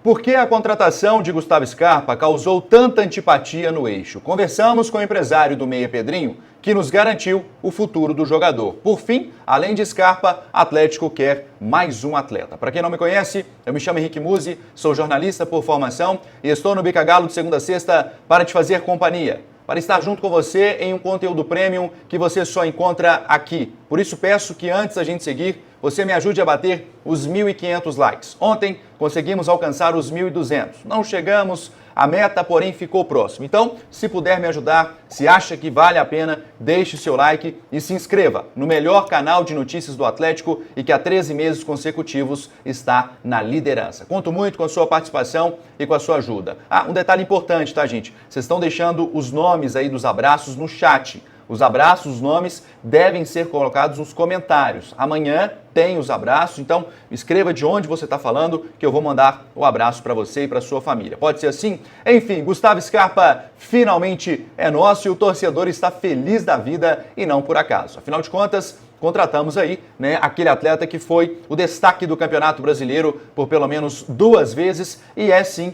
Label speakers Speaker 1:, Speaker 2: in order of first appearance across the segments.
Speaker 1: Por que a contratação de Gustavo Scarpa causou tanta antipatia no Eixo? Conversamos com o empresário do Meia Pedrinho, que nos garantiu o futuro do jogador. Por fim, além de Scarpa, Atlético quer mais um atleta. Para quem não me conhece, eu me chamo Henrique Musi, sou jornalista por formação e estou no Bica Galo de segunda a sexta para te fazer companhia, para estar junto com você em um conteúdo premium que você só encontra aqui. Por isso peço que antes da gente seguir, você me ajude a bater os 1.500 likes. Ontem conseguimos alcançar os 1.200. Não chegamos à meta, porém ficou próximo. Então, se puder me ajudar, se acha que vale a pena, deixe o seu like e se inscreva no melhor canal de notícias do Atlético e que há 13 meses consecutivos está na liderança. Conto muito com a sua participação e com a sua ajuda. Um detalhe importante, tá, gente? Vocês estão deixando os nomes aí dos abraços no chat. Os abraços, os nomes devem ser colocados nos comentários. Amanhã tem os abraços, então escreva de onde você está falando que eu vou mandar o abraço para você e para sua família. Pode ser assim? Enfim, Gustavo Scarpa finalmente é nosso e o torcedor está feliz da vida e não por acaso. Afinal de contas, contratamos aí, né, aquele atleta que foi o destaque do Campeonato Brasileiro por pelo menos 2 vezes e é sim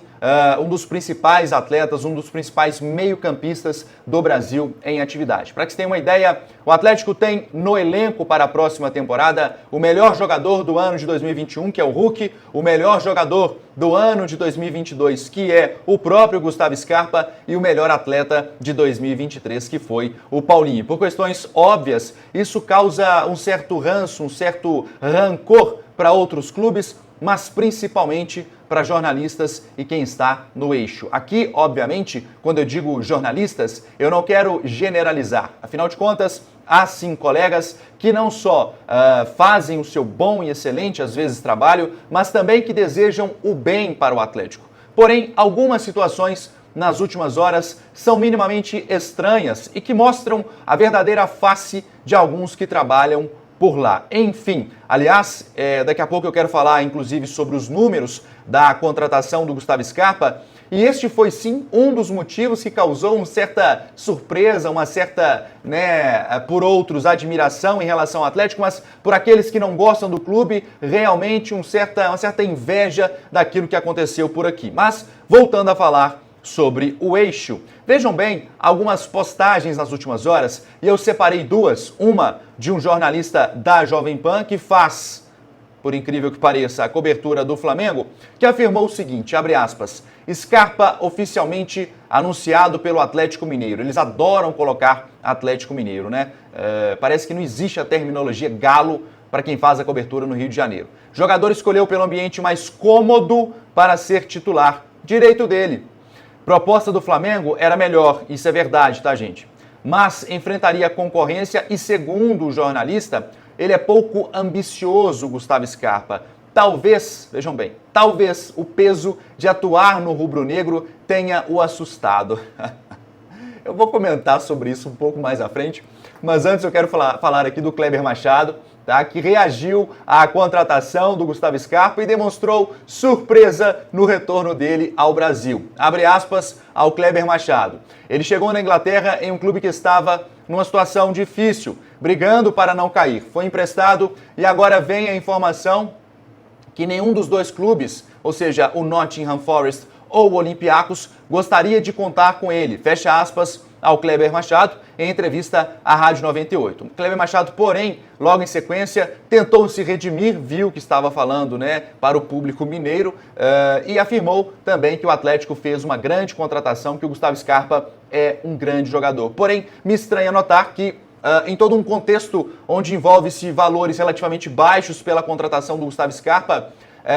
Speaker 1: um dos principais atletas, um dos principais meio-campistas do Brasil em atividade. Para que você tenha uma ideia, o Atlético tem no elenco para a próxima temporada o melhor jogador do ano de 2021, que é o Hulk, o melhor jogador do ano de 2022, que é o próprio Gustavo Scarpa, e o melhor atleta de 2023, que foi o Paulinho. Por questões óbvias, isso causa um certo ranço, um certo rancor para outros clubes, mas principalmente para jornalistas e quem está no eixo. Aqui, obviamente, quando eu digo jornalistas, eu não quero generalizar. Afinal de contas, há sim colegas que não só fazem o seu bom e excelente, às vezes, trabalho, mas também que desejam o bem para o Atlético. Porém, algumas situações nas últimas horas são minimamente estranhas e que mostram a verdadeira face de alguns que trabalham por lá. Enfim, aliás, daqui a pouco eu quero falar, inclusive, sobre os números da contratação do Gustavo Scarpa, e este foi sim um dos motivos que causou uma certa surpresa, uma certa, por outros, admiração em relação ao Atlético, mas por aqueles que não gostam do clube, realmente uma certa inveja daquilo que aconteceu por aqui. Mas, voltando a falar sobre o eixo. Vejam bem algumas postagens nas últimas horas e eu separei 2. Uma de um jornalista da Jovem Pan que faz, por incrível que pareça, a cobertura do Flamengo, que afirmou o seguinte, abre aspas, Scarpa oficialmente anunciado pelo Atlético Mineiro. Eles adoram colocar Atlético Mineiro, né? Parece que não existe a terminologia galo para quem faz a cobertura no Rio de Janeiro. Jogador escolheu pelo ambiente mais cômodo para ser titular. Direito dele. Proposta do Flamengo era melhor, isso é verdade, tá, gente? Mas enfrentaria concorrência e, segundo o jornalista, ele é pouco ambicioso, Gustavo Scarpa. Talvez, vejam bem, talvez o peso de atuar no rubro-negro tenha o assustado. Eu vou comentar sobre isso um pouco mais à frente, mas antes eu quero falar aqui do Kleber Machado, tá, que reagiu à contratação do Gustavo Scarpa e demonstrou surpresa no retorno dele ao Brasil. Abre aspas ao Kleber Machado. Ele chegou na Inglaterra em um clube que estava numa situação difícil, brigando para não cair. Foi emprestado e agora vem a informação que nenhum dos 2 clubes, ou seja, o Nottingham Forest ou o Olympiacos, gostaria de contar com ele. Fecha aspas ao Kleber Machado em entrevista à Rádio 98. Kleber Machado, porém, logo em sequência, tentou se redimir, viu que estava falando, para o público mineiro e afirmou também que o Atlético fez uma grande contratação, que o Gustavo Scarpa é um grande jogador. Porém, me estranha notar que em todo um contexto onde envolve-se valores relativamente baixos pela contratação do Gustavo Scarpa,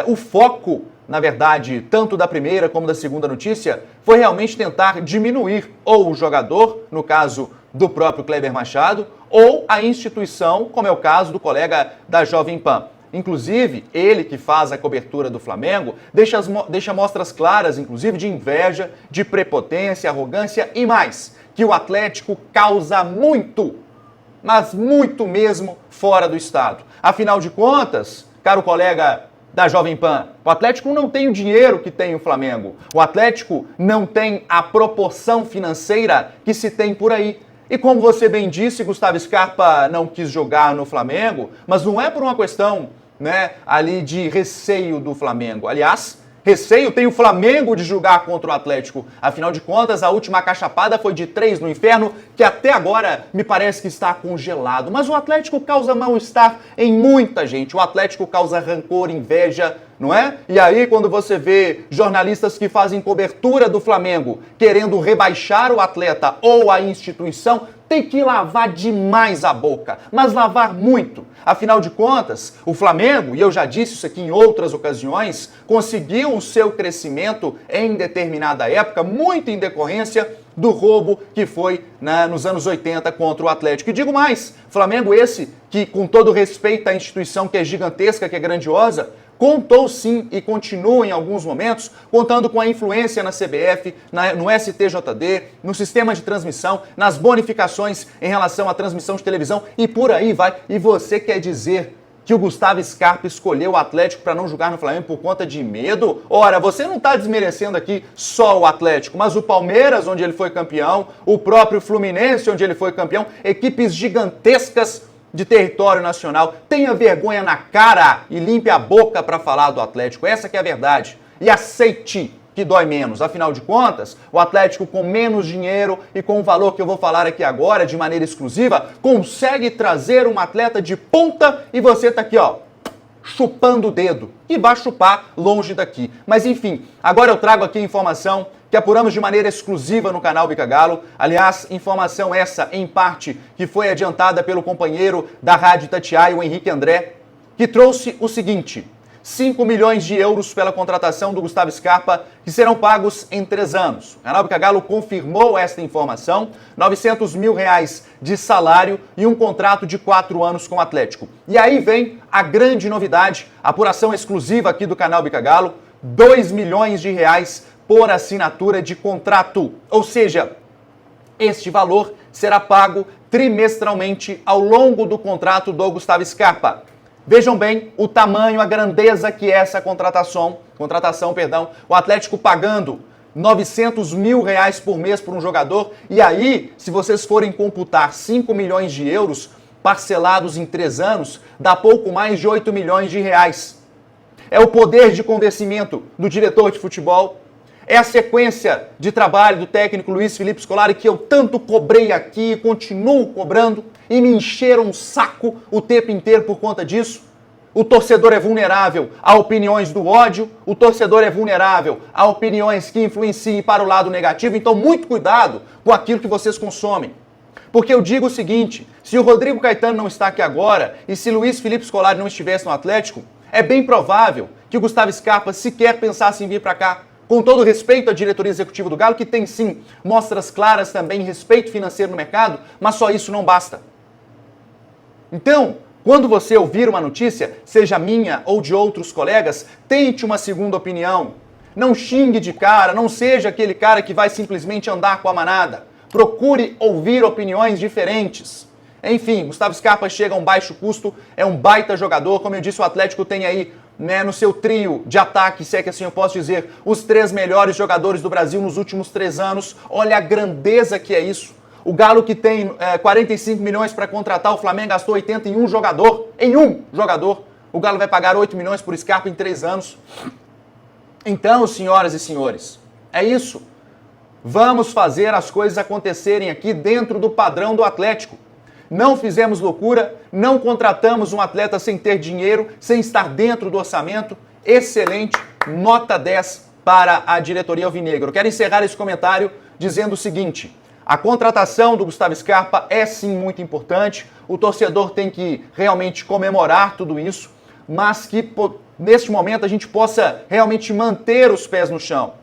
Speaker 1: o foco, na verdade, tanto da primeira como da segunda notícia, foi realmente tentar diminuir ou o jogador, no caso do próprio Kleber Machado, ou a instituição, como é o caso do colega da Jovem Pan. Inclusive, ele que faz a cobertura do Flamengo, deixa mostras claras, inclusive, de inveja, de prepotência, arrogância e mais, que o Atlético causa muito, mas muito mesmo, fora do estado. Afinal de contas, caro colega da Jovem Pan, o Atlético não tem o dinheiro que tem o Flamengo. O Atlético não tem a proporção financeira que se tem por aí. E como você bem disse, Gustavo Scarpa não quis jogar no Flamengo, mas não é por uma questão, ali de receio do Flamengo. Aliás, receio tem o Flamengo de jogar contra o Atlético. Afinal de contas, a última cachapada foi de 3 no inferno, que até agora me parece que está congelado. Mas o Atlético causa mal-estar em muita gente. O Atlético causa rancor, inveja, não é? E aí, quando você vê jornalistas que fazem cobertura do Flamengo querendo rebaixar o atleta ou a instituição, tem que lavar demais a boca, mas lavar muito. Afinal de contas, o Flamengo, e eu já disse isso aqui em outras ocasiões, conseguiu o seu crescimento em determinada época, muito em decorrência do roubo que foi nos anos 80 contra o Atlético. E digo mais, Flamengo esse que, com todo respeito à instituição que é gigantesca, que é grandiosa, contou sim e continua em alguns momentos contando com a influência na CBF, no STJD, no sistema de transmissão, nas bonificações em relação à transmissão de televisão e por aí vai. E você quer dizer que o Gustavo Scarpa escolheu o Atlético para não jogar no Flamengo por conta de medo? Ora, você não está desmerecendo aqui só o Atlético, mas o Palmeiras, onde ele foi campeão, o próprio Fluminense, onde ele foi campeão, equipes gigantescas de território nacional. Tenha vergonha na cara e limpe a boca para falar do Atlético. Essa que é a verdade. E aceite que dói menos. Afinal de contas, o Atlético com menos dinheiro e com o valor que eu vou falar aqui agora de maneira exclusiva, consegue trazer um atleta de ponta e você tá aqui, ó, chupando o dedo. E vai chupar longe daqui. Mas enfim, agora eu trago aqui a informação que apuramos de maneira exclusiva no canal Bica Galo. Aliás, informação essa, em parte, que foi adiantada pelo companheiro da Rádio Itatiaia, o Henrique André, que trouxe o seguinte: 5 milhões de euros pela contratação do Gustavo Scarpa, que serão pagos em 3 anos. O canal Bica Galo confirmou esta informação, 900 mil reais de salário e um contrato de 4 anos com o Atlético. E aí vem a grande novidade, apuração exclusiva aqui do canal Bica Galo, 2 milhões de reais por assinatura de contrato. Ou seja, este valor será pago trimestralmente ao longo do contrato do Gustavo Scarpa. Vejam bem o tamanho, a grandeza que é essa contratação, o Atlético pagando 900 mil reais por mês por um jogador. E aí, se vocês forem computar 5 milhões de euros parcelados em 3 anos, dá pouco mais de 8 milhões de reais. É o poder de convencimento do diretor de futebol. É a sequência de trabalho do técnico Luiz Felipe Scolari que eu tanto cobrei aqui e continuo cobrando e me encheram o saco o tempo inteiro por conta disso. O torcedor é vulnerável a opiniões do ódio, o torcedor é vulnerável a opiniões que influenciem para o lado negativo, então muito cuidado com aquilo que vocês consomem. Porque eu digo o seguinte, se o Rodrigo Caetano não está aqui agora e se Luiz Felipe Scolari não estivesse no Atlético, é bem provável que o Gustavo Scarpa sequer pensasse em vir para cá. Com todo respeito à diretoria executiva do Galo, que tem sim mostras claras também, respeito financeiro no mercado, mas só isso não basta. Então, quando você ouvir uma notícia, seja minha ou de outros colegas, tente uma segunda opinião. Não xingue de cara, não seja aquele cara que vai simplesmente andar com a manada. Procure ouvir opiniões diferentes. Enfim, Gustavo Scarpa chega a um baixo custo, é um baita jogador, como eu disse, o Atlético tem aí no seu trio de ataque, se é que assim eu posso dizer, os 3 melhores jogadores do Brasil nos últimos 3 anos. Olha a grandeza que é isso. O Galo que tem 45 milhões para contratar, o Flamengo gastou 80 em um jogador. O Galo vai pagar 8 milhões por Scarpa em 3 anos. Então, senhoras e senhores, é isso. Vamos fazer as coisas acontecerem aqui dentro do padrão do Atlético. Não fizemos loucura, não contratamos um atleta sem ter dinheiro, sem estar dentro do orçamento. Excelente, nota 10 para a diretoria alvinegra. Eu quero encerrar esse comentário dizendo o seguinte: a contratação do Gustavo Scarpa é sim muito importante, o torcedor tem que realmente comemorar tudo isso, mas que neste momento a gente possa realmente manter os pés no chão.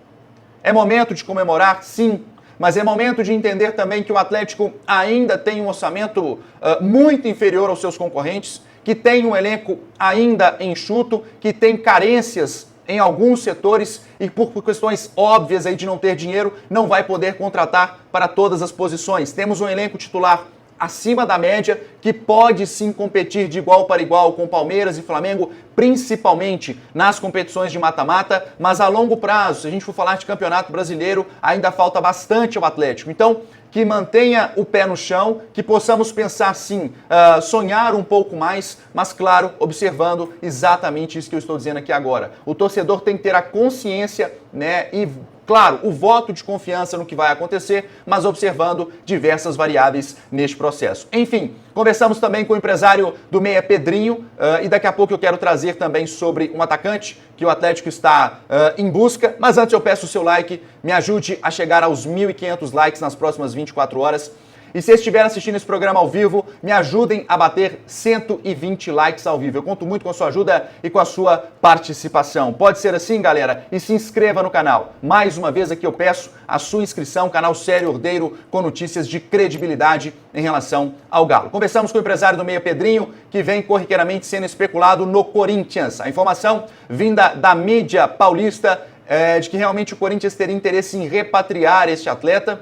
Speaker 1: É momento de comemorar, sim, mas é momento de entender também que o Atlético ainda tem um orçamento muito inferior aos seus concorrentes, que tem um elenco ainda enxuto, que tem carências em alguns setores e por questões óbvias aí de não ter dinheiro, não vai poder contratar para todas as posições. Temos um elenco titular acima da média, que pode sim competir de igual para igual com Palmeiras e Flamengo, principalmente nas competições de mata-mata, mas a longo prazo, se a gente for falar de campeonato brasileiro, ainda falta bastante ao Atlético. Então, que mantenha o pé no chão, que possamos pensar sim, sonhar um pouco mais, mas claro, observando exatamente isso que eu estou dizendo aqui agora. O torcedor tem que ter a consciência, né, e claro, o voto de confiança no que vai acontecer, mas observando diversas variáveis neste processo. Enfim, conversamos também com o empresário do meia Pedrinho e daqui a pouco eu quero trazer também sobre um atacante que o Atlético está em busca. Mas antes eu peço o seu like, me ajude a chegar aos 1.500 likes nas próximas 24 horas. E se estiver assistindo esse programa ao vivo, me ajudem a bater 120 likes ao vivo. Eu conto muito com a sua ajuda e com a sua participação. Pode ser assim, galera? E se inscreva no canal. Mais uma vez aqui eu peço a sua inscrição, canal sério, ordeiro, com notícias de credibilidade em relação ao Galo. Conversamos com o empresário do meia Pedrinho, que vem corriqueiramente sendo especulado no Corinthians. A informação vinda da mídia paulista é de que realmente o Corinthians teria interesse em repatriar este atleta.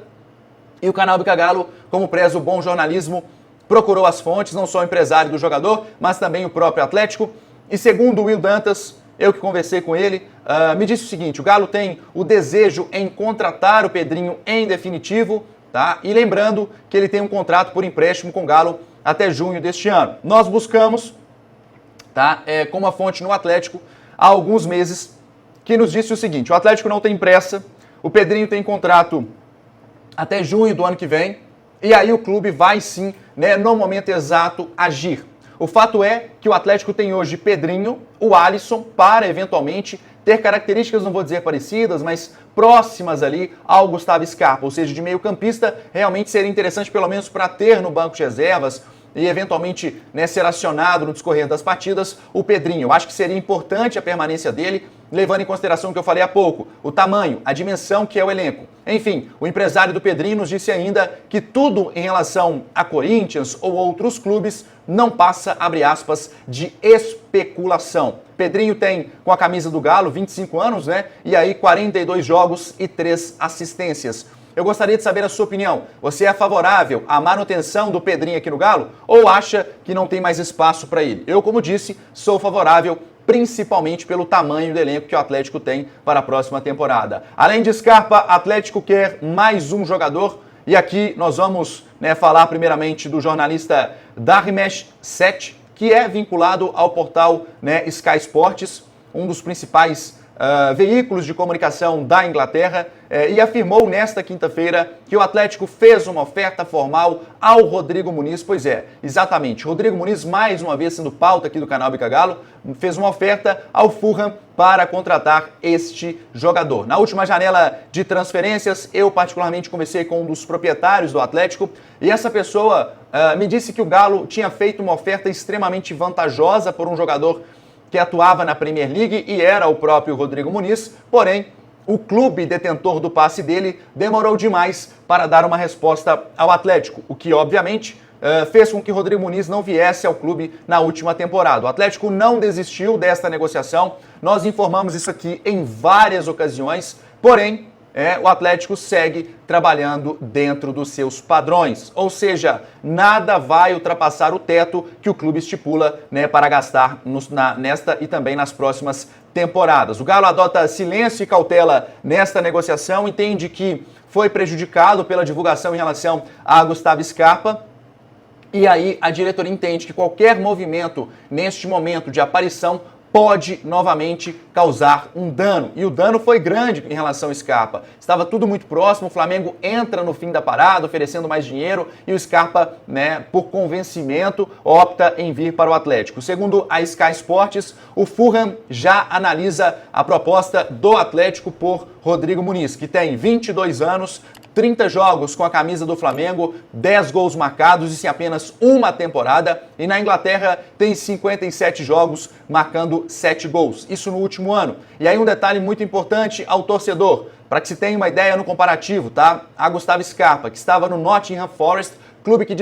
Speaker 1: E o canal Bica Galo, como preza o bom jornalismo, procurou as fontes, não só o empresário do jogador, mas também o próprio Atlético. E segundo o Will Dantas, eu que conversei com ele, me disse o seguinte: o Galo tem o desejo em contratar o Pedrinho em definitivo, tá? E lembrando que ele tem um contrato por empréstimo com o Galo até junho deste ano. Nós buscamos, tá, com uma fonte no Atlético há alguns meses, que nos disse o seguinte: o Atlético não tem pressa, o Pedrinho tem contrato até junho do ano que vem, e aí o clube vai sim, né, no momento exato, agir. O fato é que o Atlético tem hoje Pedrinho, o Alisson, para eventualmente ter características, não vou dizer parecidas, mas próximas ali ao Gustavo Scarpa, ou seja, de meio campista, realmente seria interessante pelo menos para ter no banco de reservas e eventualmente, né, ser acionado no discorrer das partidas, o Pedrinho. Eu acho que seria importante a permanência dele, levando em consideração o que eu falei há pouco, o tamanho, a dimensão que é o elenco. Enfim, o empresário do Pedrinho nos disse ainda que tudo em relação a Corinthians ou outros clubes não passa, abre aspas, de especulação. Pedrinho tem, com a camisa do Galo, 25 anos, né? E aí 42 jogos e 3 assistências. Eu gostaria de saber a sua opinião. Você é favorável à manutenção do Pedrinho aqui no Galo ou acha que não tem mais espaço para ele? Eu, como disse, sou favorável, principalmente pelo tamanho do elenco que o Atlético tem para a próxima temporada. Além de Scarpa, Atlético quer mais um jogador e aqui nós vamos, né, falar primeiramente do jornalista Darmesh Seth, que é vinculado ao portal, né, Sky Sports, um dos principais veículos de comunicação da Inglaterra, e afirmou nesta quinta-feira que o Atlético fez uma oferta formal ao Rodrigo Muniz. Pois é, exatamente, Rodrigo Muniz, mais uma vez sendo pauta aqui do canal Bica Galo, fez uma oferta ao Fulham para contratar este jogador. Na última janela de transferências, eu particularmente conversei com um dos proprietários do Atlético e essa pessoa me disse que o Galo tinha feito uma oferta extremamente vantajosa por um jogador que atuava na Premier League e era o próprio Rodrigo Muniz, porém, o clube detentor do passe dele demorou demais para dar uma resposta ao Atlético, o que, obviamente, fez com que Rodrigo Muniz não viesse ao clube na última temporada. O Atlético não desistiu desta negociação, nós informamos isso aqui em várias ocasiões, porém, o Atlético segue trabalhando dentro dos seus padrões, ou seja, nada vai ultrapassar o teto que o clube estipula, né, para gastar nesta e também nas próximas temporadas. O Galo adota silêncio e cautela nesta negociação, entende que foi prejudicado pela divulgação em relação a Gustavo Scarpa, e aí a diretoria entende que qualquer movimento neste momento de aparição pode novamente causar um dano. E o dano foi grande em relação ao Scarpa. Estava tudo muito próximo, o Flamengo entra no fim da parada, oferecendo mais dinheiro, e o Scarpa, né, por convencimento, opta em vir para o Atlético. Segundo a Sky Sports, o Fulham já analisa a proposta do Atlético por Rodrigo Muniz, que tem 22 anos, 30 jogos com a camisa do Flamengo, 10 gols marcados, isso em apenas uma temporada. E na Inglaterra tem 57 jogos, marcando 7 gols. Isso no último ano. E aí um detalhe muito importante ao torcedor, para que se tenha uma ideia no comparativo, tá? A Gustavo Scarpa, que estava no Nottingham Forest, clube que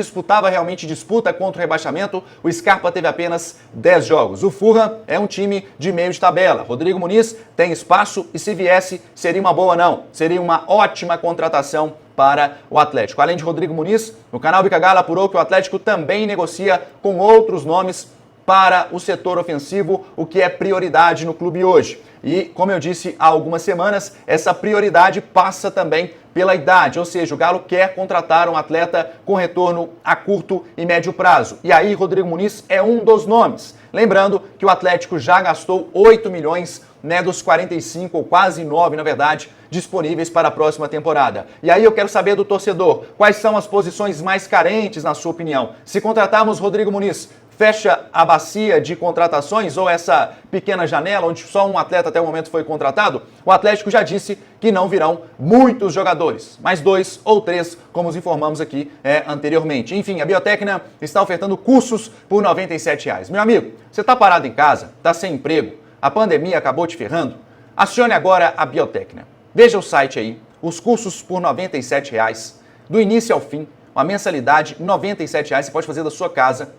Speaker 1: realmente disputa contra o rebaixamento, o Scarpa teve apenas 10 jogos. O Fulham é um time de meio de tabela. Rodrigo Muniz tem espaço e se viesse, seria uma boa não. Seria uma ótima contratação para o Atlético. Além de Rodrigo Muniz, o canal Bica Galo apurou que o Atlético também negocia com outros nomes para o setor ofensivo, o que é prioridade no clube hoje. E, como eu disse há algumas semanas, essa prioridade passa também pela idade, ou seja, o Galo quer contratar um atleta com retorno a curto e médio prazo. E aí, Rodrigo Muniz é um dos nomes. Lembrando que o Atlético já gastou 8 milhões, né, dos 45, ou quase 9, na verdade, disponíveis para a próxima temporada. E aí eu quero saber do torcedor, quais são as posições mais carentes, na sua opinião? Se contratarmos Rodrigo Muniz, fecha a bacia de contratações ou essa pequena janela onde só um atleta até o momento foi contratado? O Atlético já disse que não virão muitos jogadores, mas 2 ou 3, como os informamos aqui anteriormente. Enfim, a Biotecna está ofertando cursos por R$ 97,00. Meu amigo, você está parado em casa, está sem emprego, a pandemia acabou te ferrando? Acione agora a Biotecna. Veja o site aí, os cursos por R$ 97,00, do início ao fim, uma mensalidade R$ 97,00, você pode fazer da sua casa.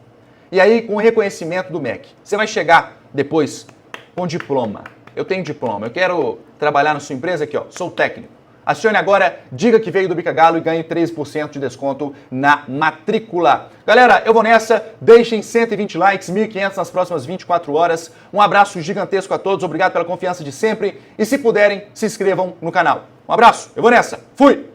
Speaker 1: E aí, com o reconhecimento do MEC, você vai chegar depois com diploma. Eu tenho diploma, eu quero trabalhar na sua empresa aqui, ó, sou técnico. Acione agora, diga que veio do Bica Galo e ganhe 13% de desconto na matrícula. Galera, eu vou nessa, deixem 120 likes, 1.500 nas próximas 24 horas. Um abraço gigantesco a todos, obrigado pela confiança de sempre. E se puderem, se inscrevam no canal. Um abraço, eu vou nessa, fui!